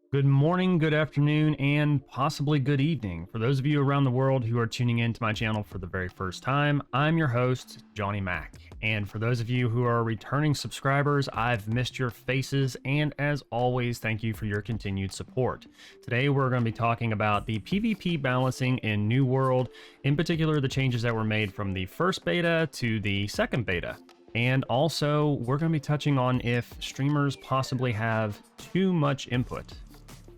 Good morning, good afternoon, and possibly good evening. For those of you around the world who are tuning in to my channel for the very first time, I'm your host, Johnny Mac. And for those of you who are returning subscribers, I've missed your faces, and as always, thank you for your continued support. Today, we're going to be talking about the PvP balancing in New World, in particular, the changes that were made from the first beta to the second beta. And also, we're going to be touching on if streamers possibly have too much input.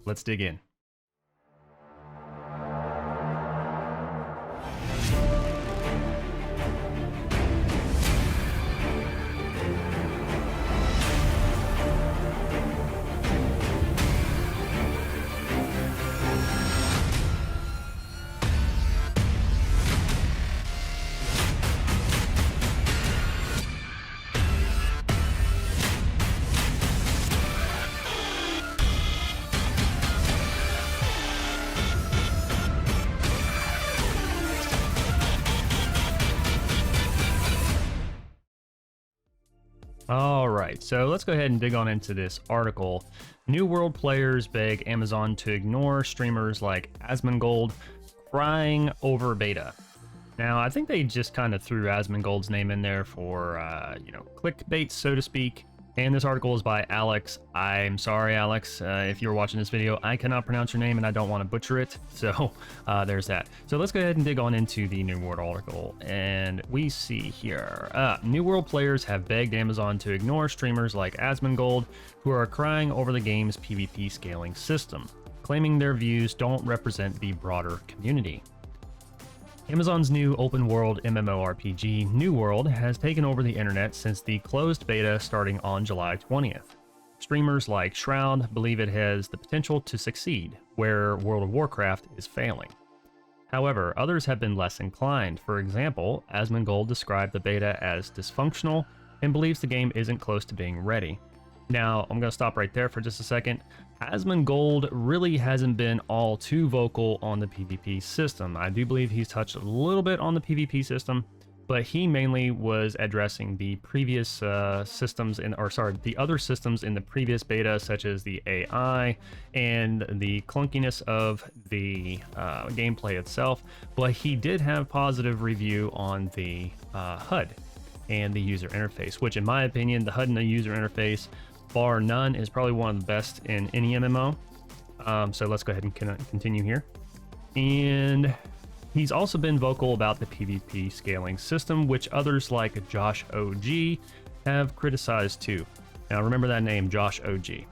Let's dig in. All right, so let's go ahead and dig on into this article. New World players beg Amazon to ignore streamers like Asmongold crying over beta. Now, I think they just kind of threw Asmongold's name in there for, clickbait, so to speak. And this article is by Alex. I'm sorry, Alex, if you're watching this video, I cannot pronounce your name and I don't want to butcher it. So there's that. So let's go ahead and dig on into the New World article. And we see here, New World players have begged Amazon to ignore streamers like Asmongold, who are crying over the game's PvP scaling system, claiming their views don't represent the broader community. Amazon's new open-world MMORPG, New World, has taken over the internet since the closed beta starting on July 20th. Streamers like Shroud believe it has the potential to succeed, where World of Warcraft is failing. However, others have been less inclined. For example, Asmongold described the beta as dysfunctional and believes the game isn't close to being ready. Now, I'm going to stop right there for just a second. Asmongold really hasn't been all too vocal on the PvP system. I do believe he's touched a little bit on the PvP system, but he mainly was addressing the previous the other systems in the previous beta, such as the AI and the clunkiness of the gameplay itself. But he did have positive review on the HUD and the user interface, which in my opinion, the HUD and the user interface, bar none, is probably one of the best in any MMO. So let's go ahead and continue here. And he's also been vocal about the PvP scaling system, which others like Josh OG have criticized too. Now remember that name, Josh OG.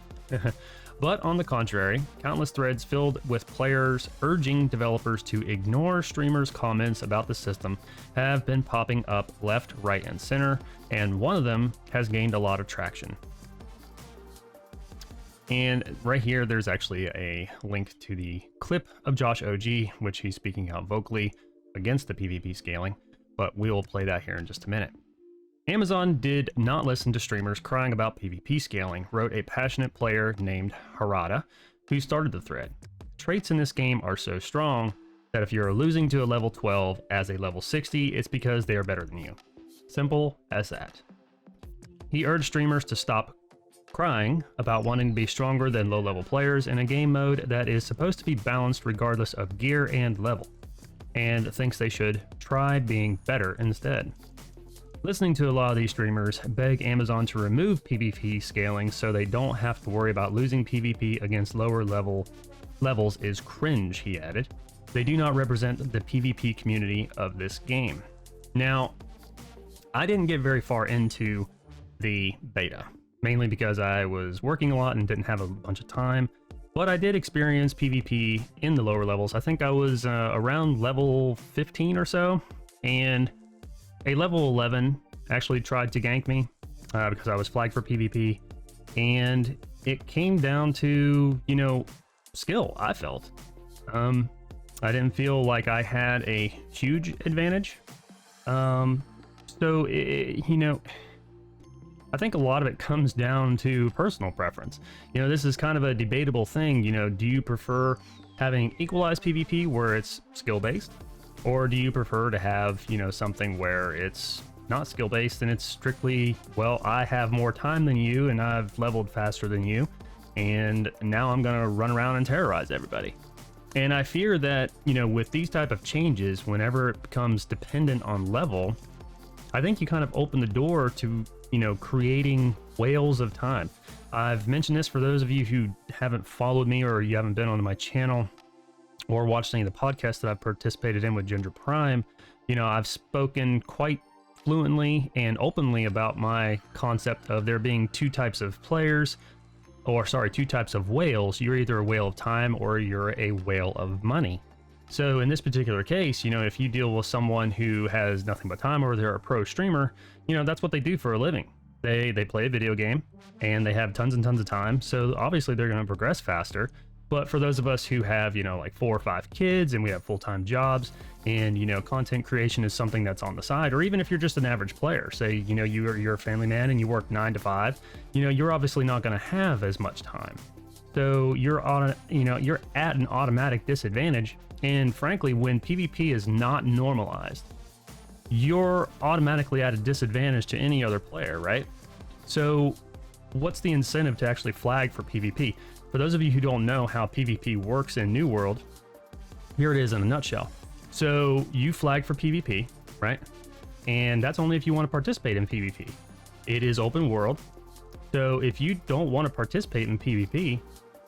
But on the contrary, countless threads filled with players urging developers to ignore streamers' comments about the system have been popping up left, right, and center, and one of them has gained a lot of traction. And right here, there's actually a link to the clip of Josh OG, which he's speaking out vocally against the PvP scaling, but we will play that here in just a minute. Amazon did not listen to streamers crying about PvP scaling, wrote a passionate player named Harada, who started the thread. Traits in this game are so strong that if you're losing to a level 12 as a level 60, it's because they are better than you. Simple as that. He urged streamers to stop crying about wanting to be stronger than low-level players in a game mode that is supposed to be balanced regardless of gear and level, and thinks they should try being better instead. Listening to a lot of these streamers beg Amazon to remove PvP scaling so they don't have to worry about losing PvP against lower levels is cringe, he added. They do not represent the PvP community of this game. Now, I didn't get very far into the beta, mainly because I was working a lot and didn't have a bunch of time, but I did experience PvP in the lower levels. I think I was around level 15 or so, and a level 11 actually tried to gank me because I was flagged for PvP, and it came down to, skill, I felt. I didn't feel like I had a huge advantage. I think a lot of it comes down to personal preference. This is kind of a debatable thing. Do you prefer having equalized PvP where it's skill-based? Or do you prefer to have, something where it's not skill-based and it's strictly, well, I have more time than you and I've leveled faster than you, and now I'm gonna run around and terrorize everybody. And I fear that, you know, with these type of changes, whenever it becomes dependent on level, I think you kind of open the door to, you know, creating whales of time. I've mentioned this for those of you who haven't followed me or you haven't been on my channel or watched any of the podcasts that I've participated in with Ginger Prime. You know, I've spoken quite fluently and openly about my concept of there being two types of players, or sorry, two types of whales. You're either a whale of time or you're a whale of money. So in this particular case, you know, if you deal with someone who has nothing but time or they're a pro streamer, you know, that's what they do for a living. They play a video game and they have tons and tons of time. So obviously they're going to progress faster. But for those of us who have, you know, like 4 or 5 kids and we have full-time jobs and, you know, content creation is something that's on the side, or even if you're just an average player, say, you know, you're a family man and you work 9 to 5, you know, you're obviously not going to have as much time. So you're at an automatic disadvantage. And frankly, when PvP is not normalized, you're automatically at a disadvantage to any other player, right? So what's the incentive to actually flag for PvP? For those of you who don't know how PvP works in New World, here it is in a nutshell. So you flag for PvP, right? And that's only if you want to participate in PvP. It is open world. So if you don't want to participate in PvP,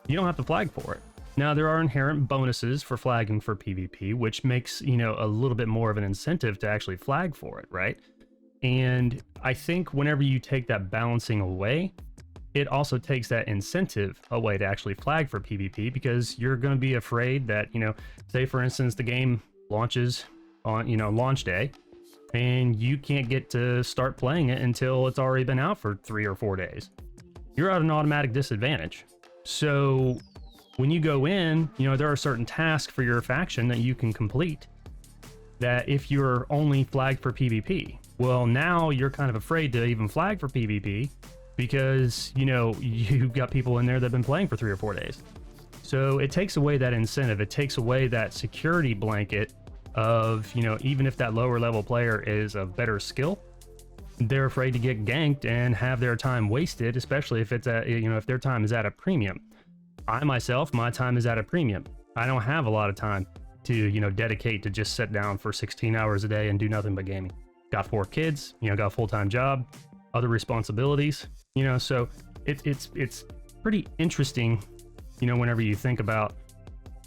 you don't have to flag for it. Now, there are inherent bonuses for flagging for PvP, which makes, you know, a little bit more of an incentive to actually flag for it, right? And I think whenever you take that balancing away, it also takes that incentive away to actually flag for PvP, because you're going to be afraid that, you know, say for instance, the game launches on, you know, launch day, and you can't get to start playing it until it's already been out for 3 or 4 days. You're at an automatic disadvantage. So when you go in, you know, there are certain tasks for your faction that you can complete that if you're only flagged for PvP, well, now you're kind of afraid to even flag for PvP because, you know, you've got people in there that have been playing for 3 or 4 days. So it takes away that incentive. It takes away that security blanket of, you know, even if that lower level player is of better skill, they're afraid to get ganked and have their time wasted, especially if it's at, you know, if their time is at a premium. I myself, my time is at a premium. I don't have a lot of time to, you know, dedicate to just sit down for 16 hours a day and do nothing but gaming. Got 4 kids, you know, got a full-time job, other responsibilities, you know, so it's pretty interesting, you know, whenever you think about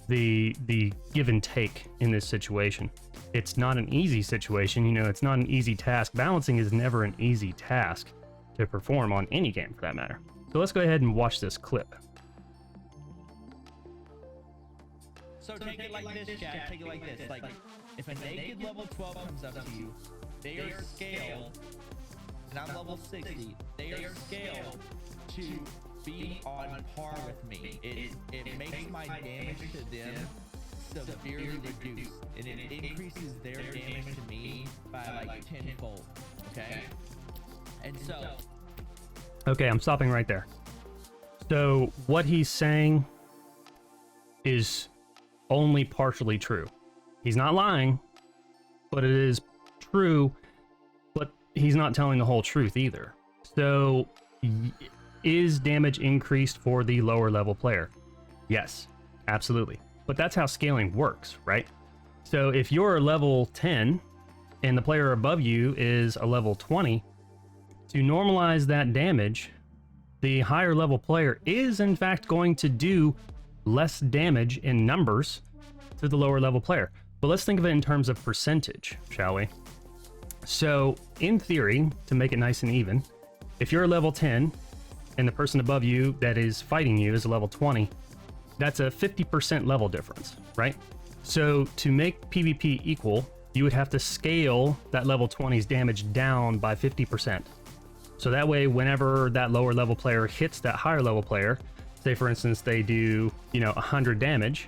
the give and take in this situation. It's not an easy situation, you know, it's not an easy task. Balancing is never an easy task to perform on any game for that matter. So let's go ahead and watch this clip. So take it like this, chat. Take it like this. Like, if a naked level 12 comes up to you, they are scaled, and I'm level 60, they are scaled to be on par with me. It makes my damage to them severely reduced, and it increases their damage to me by like 10-fold. Okay? And so... Okay, I'm stopping right there. So what he's saying is only partially true. He's not lying, but it is true, but he's not telling the whole truth either. So is damage increased for the lower level player? Yes, absolutely. But that's how scaling works, right? So if you're level 10 and the player above you is a level 20, to normalize that damage, the higher level player is in fact going to do less damage in numbers to the lower level player. But let's think of it in terms of percentage, shall we? So in theory, to make it nice and even, if you're a level 10 and the person above you that is fighting you is a level 20, that's a 50% level difference, right? So to make PvP equal, you would have to scale that level 20's damage down by 50%. So that way, whenever that lower level player hits that higher level player, say for instance they do, you know, 100 damage,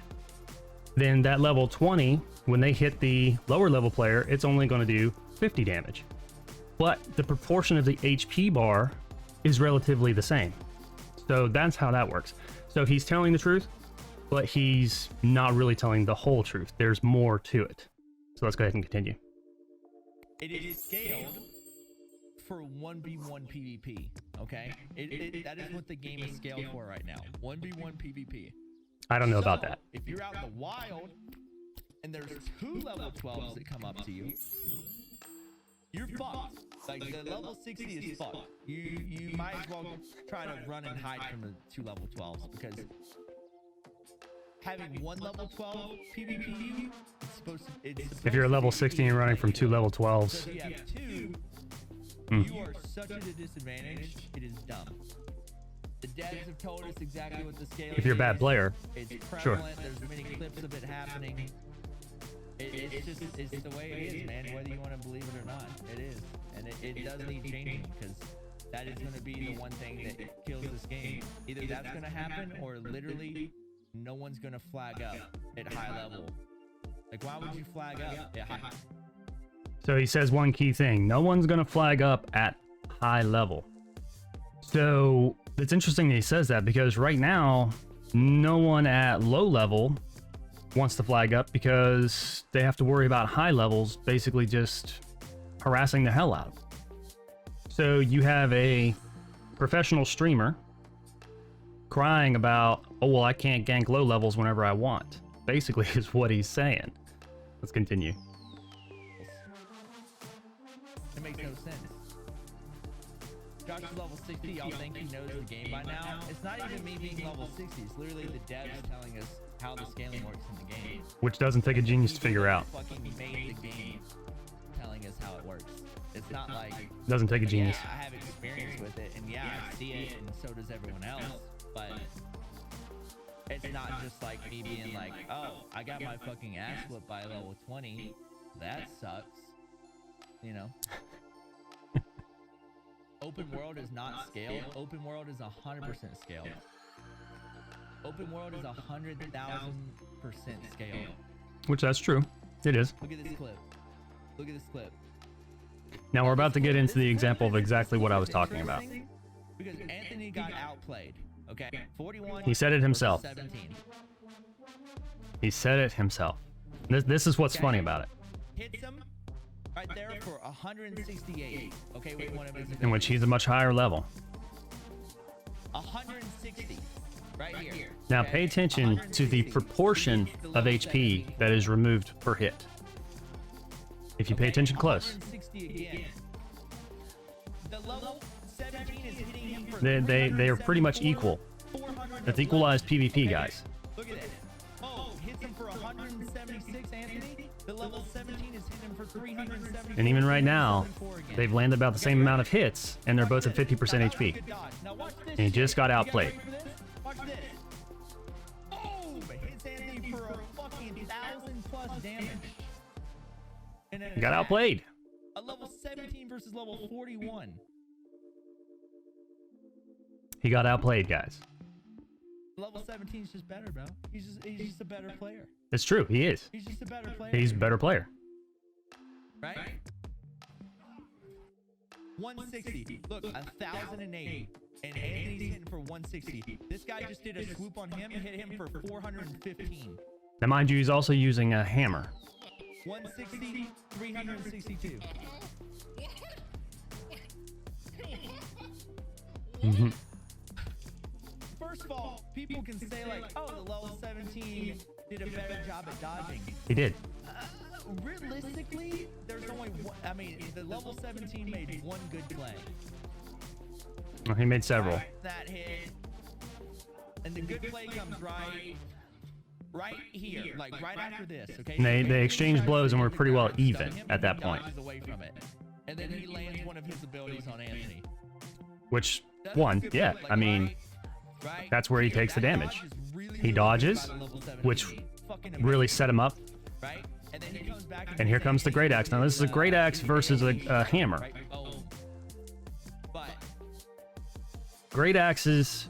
then that level 20, when they hit the lower level player, it's only going to do 50 damage. But the proportion of the HP bar is relatively the same. So that's how that works. So he's telling the truth, but he's not really telling the whole truth. There's more to it. So let's go ahead and continue. It is scaled for 1v1 PvP. Okay, that is what the game is scaled for right now. 1v1 PvP. I don't know about that. If you're out in the wild and there's 2 level 12s that come up to you, you're fucked. Like the level 60 is fucked. You might as well try to run and hide from the 2 level 12s, because having 1 level 12 PvP, If you're a level 60 and running from 2 level 12s. So if you have 2, you are such at a disadvantage, it is dumb. The devs have told us exactly what the scale is. If you're a bad player, it's prevalent. sure. There's many clips of it happening. It's the way it is, man. Whether you want to believe it or not, it is. And it does need changing, because that is going to be the one thing that kills this game. Either that's going to happen, or literally no one's going to flag up at high level. Like, why would you flag up at high? So he says one key thing: no one's gonna flag up at high level. So it's interesting that he says that, because right now no one at low level wants to flag up, because they have to worry about high levels basically just harassing the hell out of them. So you have a professional streamer crying about, oh well, I can't gank low levels whenever I want, basically is what he's saying. Let's continue. It makes no sense. Josh is level 60. Y'all think he knows the game by now? It's not even me being level 60. It's literally the devs telling us how the scaling works in the game. Which doesn't take a genius to figure out. Fucking made the game telling us how it works. It's not like... Doesn't take a genius. Yeah, I have experience with it, and yeah, I see it, and so does everyone else, but it's not just like me being like, oh, I got my fucking ass whipped by level 20. That sucks. You know? Open world is not scaled. Open world is 100% scaled. Open world is 100,000% scaled. Which that's true. It is. Look at this clip. Look at this clip. Now we're about to get into the example of exactly what I was talking about. Because Anthony got outplayed. Okay? 41. He said it himself. 17. He said it himself. This is what's funny about it. Hits him right there for 168. Okay, with one of his In which he's a much higher level. 160 right here. Now pay attention to the proportion of HP that is removed per hit. If you pay attention close. 160 again. The level 17 is hitting him for They are pretty much equal. That's equalized PvP, guys. Look at it. Oh, hits him for 176, Anthony. The level 17 is hitting him for 370. And even right now, they've landed about the same amount of hits, and they're both at 50% HP. Now watch this. And he just got outplayed. Watch this. Oh, but hits Anthony for a fucking 1,000+ damage. And then He got outplayed. a level 17 versus level 41. He got outplayed, guys. Level 17 is just better, bro. He's just a better player. It's true, he is. He's just a better player. He's a better player. Right? 160. Look, 1,008. And Anthony's hitting for 160. This guy just did a swoop on him and hit him for 415. Now mind you, he's also using a hammer. 160, 362. Mm-hmm. First of all, people can say like, oh, the level 17 did a better job at dodging. He did. Realistically, there's only one. I mean, the level 17 made one good play. Well, he made several. That hit. And the good play comes right here, like right after this, okay? And they exchanged blows and were pretty well even at that point. Away from it. And then he lands one of his abilities on Anthony. Which one? Yeah, I mean, that's where he takes the damage. He dodges, which really set him up. And here comes the Great Axe. Now this is a Great Axe versus a hammer. Great Axes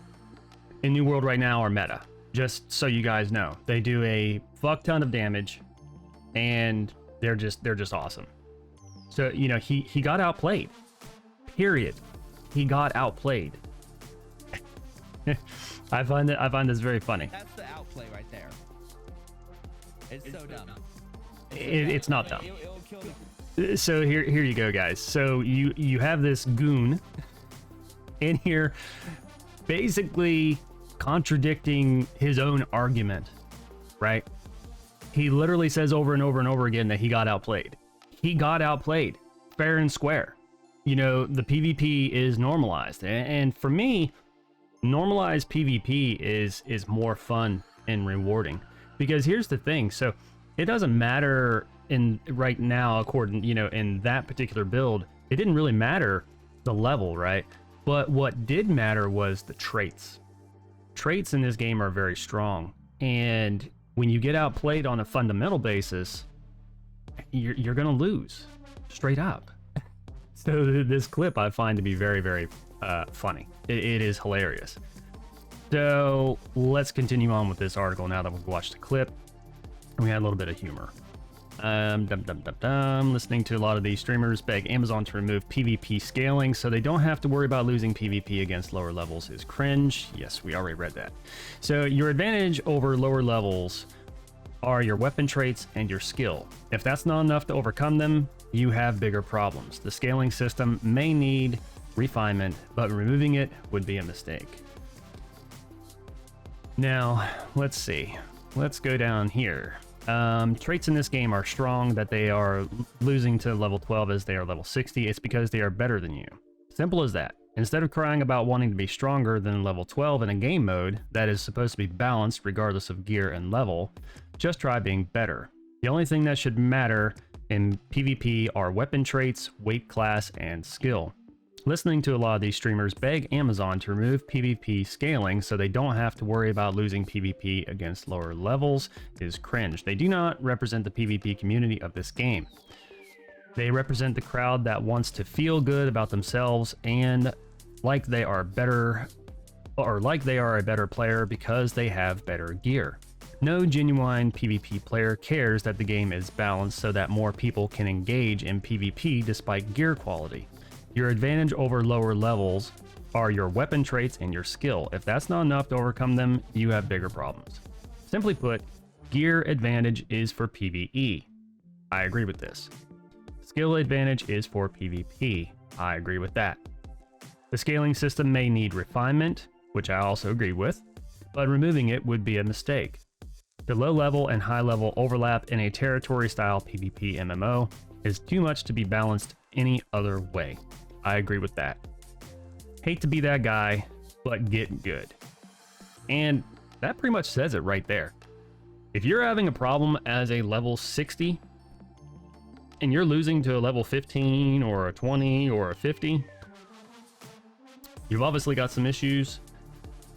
in New World right now are meta. Just so you guys know, they do a fuck ton of damage, and they're just awesome. So you know he got outplayed. Period. He got outplayed. I find this very funny. That's the outplay right there. It's so dumb. It's not dumb. It'll kill So here you go, guys. So you have this goon in here basically contradicting his own argument, right? He literally says over and over and over again that he got outplayed. He got outplayed, fair and square. You know, the PvP is normalized, and for me, normalized PvP is more fun and rewarding. Because here's the thing, so it doesn't matter in right now, according, you know, in that particular build, it didn't really matter the level, right? But what did matter was the traits. Traits in this game are very strong, and when you get outplayed on a fundamental basis, you're gonna lose, straight up. So this clip I find to be very, very funny. It is hilarious. So let's continue on with this article now that we've watched the clip. We had a little bit of humor. Listening to a lot of these streamers beg Amazon to remove PvP scaling so they don't have to worry about losing PvP against lower levels is cringe. Yes, we already read that. So your advantage over lower levels are your weapon traits and your skill. If that's not enough to overcome them, you have bigger problems. The scaling system may need refinement, but removing it would be a mistake. Now, let's see. Let's go down here. Traits in this game are strong that they are losing to level 12 as they are level 60. It's because they are better than you. Simple as that. Instead of crying about wanting to be stronger than level 12 in a game mode that is supposed to be balanced regardless of gear and level, just try being better. The only thing that should matter in PvP are weapon traits, weight class, and skill. Listening to a lot of these streamers beg Amazon to remove PvP scaling so they don't have to worry about losing PvP against lower levels is cringe. They do not represent the PvP community of this game. They represent the crowd that wants to feel good about themselves and like they are better, or like they are a better player because they have better gear. No genuine PvP player cares that the game is balanced so that more people can engage in PvP despite gear quality. Your advantage over lower levels are your weapon traits and your skill. If that's not enough to overcome them, you have bigger problems. Simply put, gear advantage is for PvE. I agree with this. Skill advantage is for PvP. I agree with that. The scaling system may need refinement, which I also agree with, but removing it would be a mistake. The low level and high level overlap in a territory style PvP MMO is too much to be balanced any other way. I agree with that. Hate to be that guy, but get good. And that pretty much says it right there. If you're having a problem as a level 60 and you're losing to a level 15 or a 20 or a 50, you've obviously got some issues.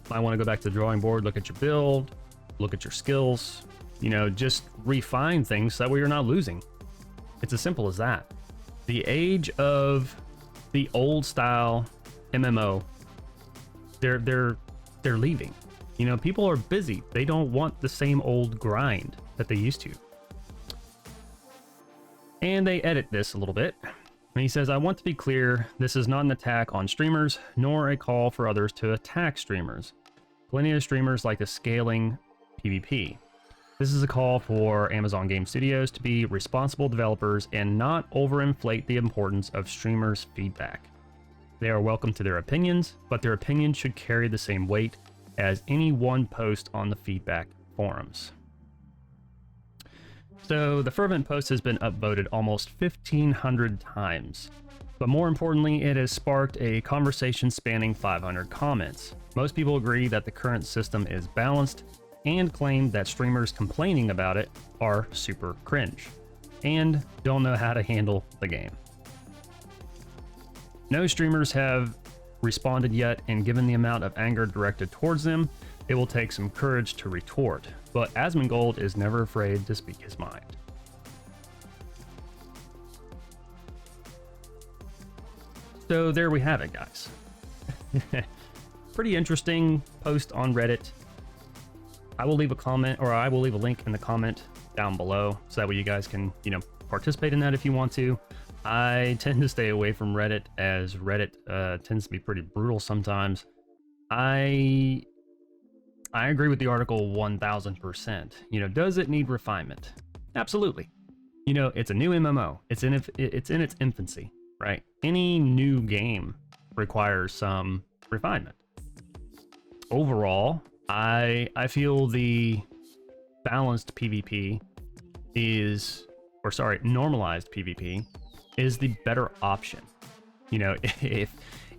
Might want to go back to the drawing board, look at your build, look at your skills, you know, just refine things so that way you're not losing. It's as simple as that. The age of the old style MMO, they're leaving. You know, people are busy. They don't want the same old grind that they used to. And they edit this a little bit. And he says, I want to be clear, this is not an attack on streamers, nor a call for others to attack streamers. Plenty of streamers like the scaling PvP. This is a call for Amazon Game Studios to be responsible developers and not overinflate the importance of streamers' feedback. They are welcome to their opinions, but their opinions should carry the same weight as any one post on the feedback forums. So the fervent post has been upvoted almost 1,500 times, but more importantly, it has sparked a conversation spanning 500 comments. Most people agree that the current system is balanced and claim that streamers complaining about it are super cringe and don't know how to handle the game. No streamers have responded yet, and given the amount of anger directed towards them, it will take some courage to retort, but Asmongold is never afraid to speak his mind. So there we have it, guys. Pretty interesting post on Reddit. I will leave a comment, or I will leave a link in the comment down below, so that way you guys can, you know, participate in that if you want to. I tend to stay away from Reddit, as Reddit tends to be pretty brutal sometimes. I agree with the article 1000%. You know, does it need refinement? Absolutely. you know, it's a new MMO. It's in its infancy, right? Any new game requires some refinement. Overall, I feel the balanced PvP normalized PvP is the better option. You know,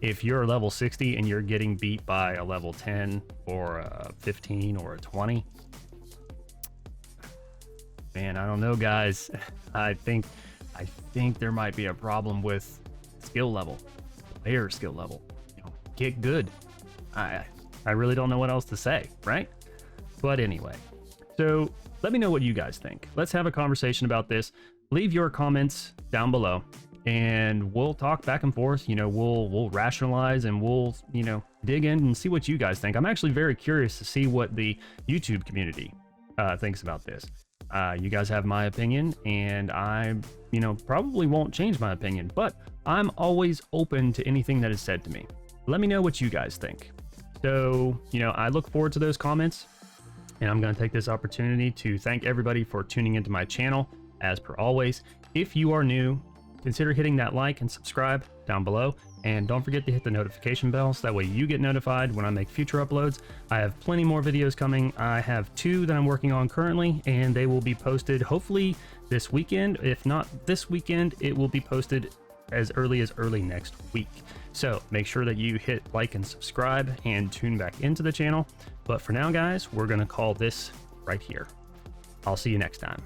if you're level 60 and you're getting beat by a level 10 or a 15 or a 20, man, I don't know, guys. I think there might be a problem with skill level, player skill level. You know, get good. I really don't know what else to say, right? But anyway, so let me know what you guys think. Let's have a conversation about this. Leave your comments down below and we'll talk back and forth. You know, we'll rationalize and we'll, you know, dig in and see what you guys think. I'm actually very curious to see what the YouTube community thinks about this. You guys have my opinion, and I, you know, probably won't change my opinion, but I'm always open to anything that is said to me. Let me know what you guys think. So, you know, I look forward to those comments, and I'm going to take this opportunity to thank everybody for tuning into my channel. As per always, if you are new, consider hitting that like and subscribe down below, and don't forget to hit the notification bell so that way you get notified when I make future uploads. I have plenty more videos coming. I have 2 that I'm working on currently, and they will be posted hopefully this weekend. If not this weekend, it will be posted as early next week. So make sure that you hit like and subscribe and tune back into the channel. But for now, guys, we're going to call this right here. I'll see you next time.